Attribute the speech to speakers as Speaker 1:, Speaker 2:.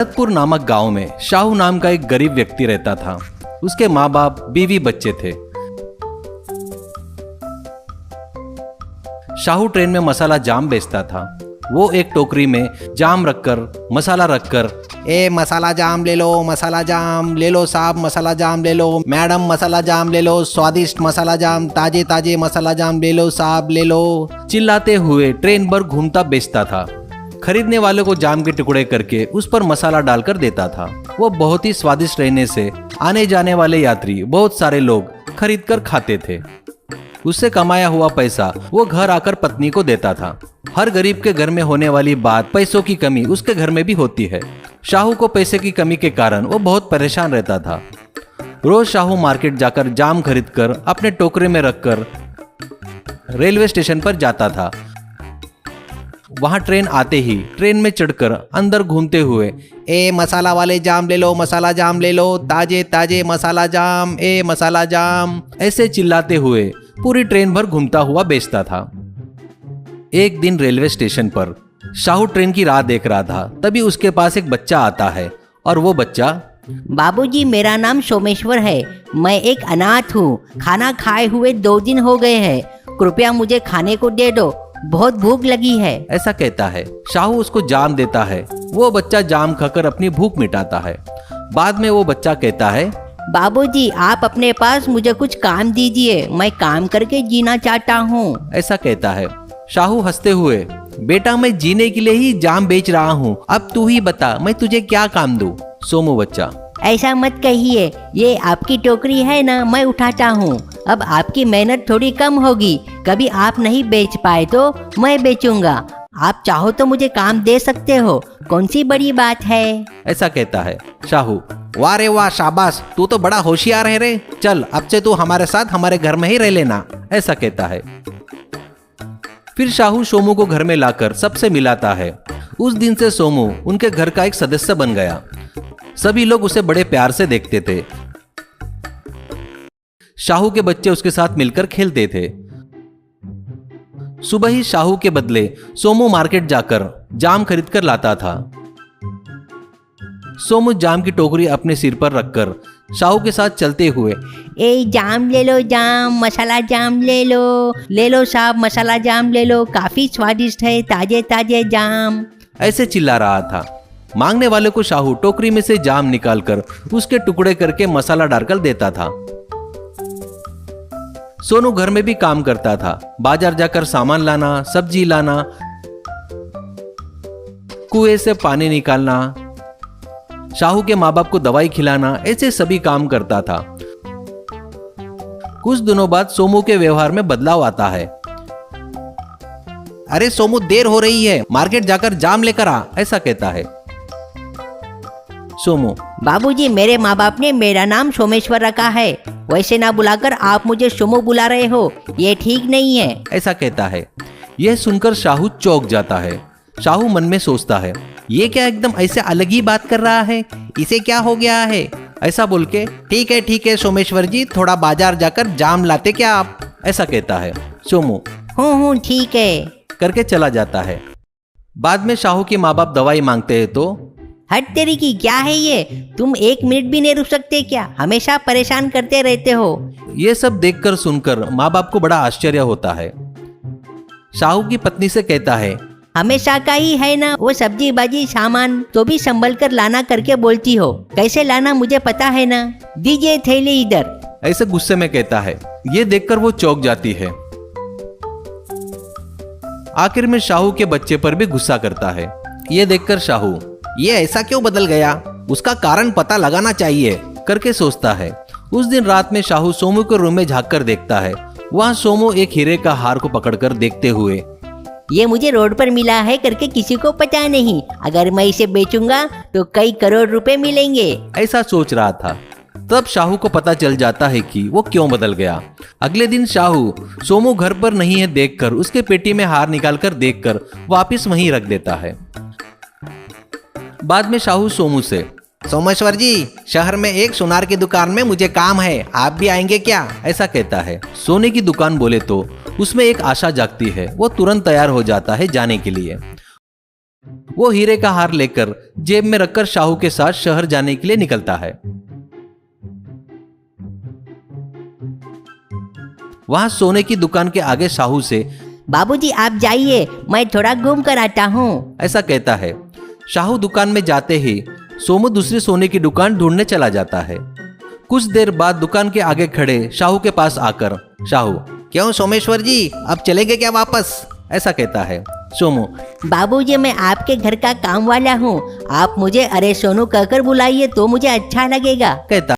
Speaker 1: भरतपुर नामक गांव में शाहू नाम का एक गरीब व्यक्ति रहता था। उसके माँ बाप, बीवी, बच्चे थे। शाहू ट्रेन में मसाला जाम बेचता था। वो एक टोकरी में जाम रखकर, मसाला रखकर,
Speaker 2: ए मसाला जाम ले लो साहब, मसाला जाम ले लो, मैडम मसाला जाम ले लो, स्वादिष्ट मसाला जाम, ताजे ताजे मसाला जाम ले लो साहब, ले लो,
Speaker 1: चिल्लाते हुए ट्रेन भर घूमता बेचता था। खरीदने वाले को जाम के टुकड़े करके उस पर मसाला डालकर देता था। वो बहुत ही स्वादिष्ट रहने से आने जाने वाले यात्री, बहुत सारे लोग खरीद कर खाते थे। उससे कमाया हुआ पैसा वो घर आकर पत्नी को देता था। हर गरीब के घर में होने वाली बात, पैसों की कमी उसके घर में भी होती है। शाहू को पैसे की कमी के कारण वो बहुत परेशान रहता था। रोज शाहू मार्केट जाकर जाम खरीदकर अपने टोकरे में रखकर रेलवे स्टेशन पर जाता था। वहां ट्रेन आते ही ट्रेन में चढ़कर अंदर घूमते हुए,
Speaker 2: ए मसाला वाले जाम ले लो, मसाला जाम ले लो, ताजे ताजे मसाला जाम, ए मसाला जाम,
Speaker 1: ऐसे चिल्लाते हुए पूरी ट्रेन भर घूमता हुआ बेचता था। एक दिन रेलवे स्टेशन पर शाहू ट्रेन की राह देख रहा था। तभी उसके पास एक बच्चा आता है और वो बच्चा,
Speaker 3: बाबूजी मेरा नाम सोमेश्वर है, मैं एक अनाथ हूँ, खाना खाए हुए 2 दिन हो गए हैं, कृपया मुझे खाने को दे दो, बहुत भूख लगी है,
Speaker 1: ऐसा कहता है। शाहू उसको जाम देता है। वो बच्चा जाम खाकर अपनी भूख मिटाता है। बाद में वो बच्चा कहता है,
Speaker 3: बाबूजी आप अपने पास मुझे कुछ काम दीजिए, मैं काम करके जीना चाहता हूँ,
Speaker 1: ऐसा कहता है। शाहू हंसते हुए, बेटा मैं जीने के लिए ही जाम बेच रहा हूँ, अब तू ही बता मैं तुझे क्या काम दूँ। सोमू बच्चा,
Speaker 3: ऐसा मत कहिए, ये आपकी टोकरी है ना, मैं उठाता हूँ, अब आपकी मेहनत थोड़ी कम होगी, कभी आप नहीं बेच पाए तो मैं बेचूंगा, आप चाहो तो मुझे काम दे सकते हो, कौन सी बड़ी बात है,
Speaker 1: ऐसा कहता है। शाहू,
Speaker 2: वाह रे वाह, शाबाश, तू तो बड़ा होशियार है रे, चल अब से तू हमारे साथ हमारे घर में ही रह लेना,
Speaker 1: ऐसा कहता है। फिर शाहू सोमू को घर में लाकर सबसे मिलाता है। उस दिन से सोमू उनके घर का एक सदस्य बन गया। सभी लोग उसे बड़े प्यार से देखते थे। शाहू के बच्चे उसके साथ मिलकर खेलते थे। सुबह ही शाहू के बदले सोमू मार्केट जाकर जाम खरीद कर लाता था। सोमू जाम की टोकरी अपने सिर पर रखकर शाहू के साथ चलते हुए,
Speaker 3: ए जाम ले लो, जाम मसाला जाम ले लो साहब, मसाला जाम ले लो, काफी स्वादिष्ट है, ताजे ताजे जाम,
Speaker 1: ऐसे चिल्ला रहा था। मांगने वाले को शाहू टोकरी में से जाम निकालकर उसके टुकड़े करके मसाला डालकर देता था। सोनू घर में भी काम करता था। बाजार जाकर सामान लाना, सब्जी लाना, कुएं से पानी निकालना, शाहू के माँ बाप को दवाई खिलाना, ऐसे सभी काम करता था। कुछ दिनों बाद सोमू के व्यवहार में बदलाव आता है।
Speaker 2: अरे सोमू देर हो रही है, मार्केट जाकर जाम लेकर आ, ऐसा कहता है।
Speaker 1: सोमू,
Speaker 3: बाबूजी मेरे माँ बाप ने मेरा नाम सोमेश्वर रखा है, वैसे ना बुलाकर आप मुझे सोमू बुला रहे हो, ये ठीक नहीं है,
Speaker 1: ऐसा कहता है। यह सुनकर शाहू चौंक जाता है। शाहू मन में सोचता है,
Speaker 2: ये क्या एकदम ऐसे अलग ही बात कर रहा है, इसे क्या हो गया है, ऐसा बोल के, ठीक है सोमेश्वर जी, थोड़ा बाजार जाकर जाम लाते क्या आप,
Speaker 1: ऐसा कहता है। सोमू,
Speaker 3: हूँ ठीक है,
Speaker 1: करके चला जाता है। बाद में शाहू के माँ बाप दवाई मांगते हैं तो,
Speaker 3: हट तेरी की, क्या है ये, तुम 1 मिनट भी नहीं रुक सकते क्या, हमेशा परेशान करते रहते हो।
Speaker 1: ये सब देखकर सुनकर माँ बाप को बड़ा आश्चर्य होता है। शाहू की पत्नी से कहता है,
Speaker 3: हमेशा का ही है ना, वो सब्जी बाजी सामान तो भी संभल कर लाना करके बोलती हो, कैसे लाना मुझे पता है ना, दीजिए थैली इधर,
Speaker 1: ऐसे गुस्से में कहता है। ये देखकर वो चौंक जाती है। आखिर में शाहू के बच्चे पर भी गुस्सा करता है। ये देखकर शाहू,
Speaker 2: ये ऐसा क्यों बदल गया, उसका कारण पता लगाना चाहिए,
Speaker 1: करके सोचता है। उस दिन रात में शाहू सोमू के रूम में झांक कर देखता है। वहां सोमू एक हीरे का हार को पकड़कर देखते हुए,
Speaker 3: ये मुझे रोड पर मिला है करके किसी को पता नहीं, अगर मैं इसे बेचूंगा तो कई करोड़ रुपए मिलेंगे,
Speaker 1: ऐसा सोच रहा था। तब शाहू को पता चल जाता है कि वो क्यों बदल गया। अगले दिन शाहू सोमू घर पर नहीं है देखकर उसके पेटी में हार निकालकर देखकर वापस वहीं रख देता है। बाद में शाहू सोमू से,
Speaker 2: सोमेश्वर जी, शहर में एक सुनार की दुकान में मुझे काम है, आप भी आएंगे क्या,
Speaker 1: ऐसा कहता है। सोने की दुकान बोले तो उसमें एक आशा जागती है। वो तुरंत तैयार हो जाता है जाने के लिए। वो हीरे का हार लेकर जेब में रखकर शाहू के साथ शहर जाने के लिए निकलता है। वहां सोने की दुकान के आगे शाहू से
Speaker 3: बाबूजी आप जाइए, मैं थोड़ा घूम कर आता हूँ।
Speaker 1: ऐसा कहता है। शाहू दुकान में जाते ही सोमू दूसरी सोने की दुकान ढूंढने चला जाता है। कुछ देर बाद दुकान के आगे खड़े शाहू के पास आकर शाहू,
Speaker 2: क्यों सोमेश्वर जी, अब चलेंगे क्या वापस?
Speaker 1: ऐसा कहता है। सोमू,
Speaker 3: बाबूजी मैं आपके घर का काम वाला हूँ, आप मुझे अरे सोनू कहकर बुलाइए तो मुझे अच्छा लगेगा।
Speaker 1: कहता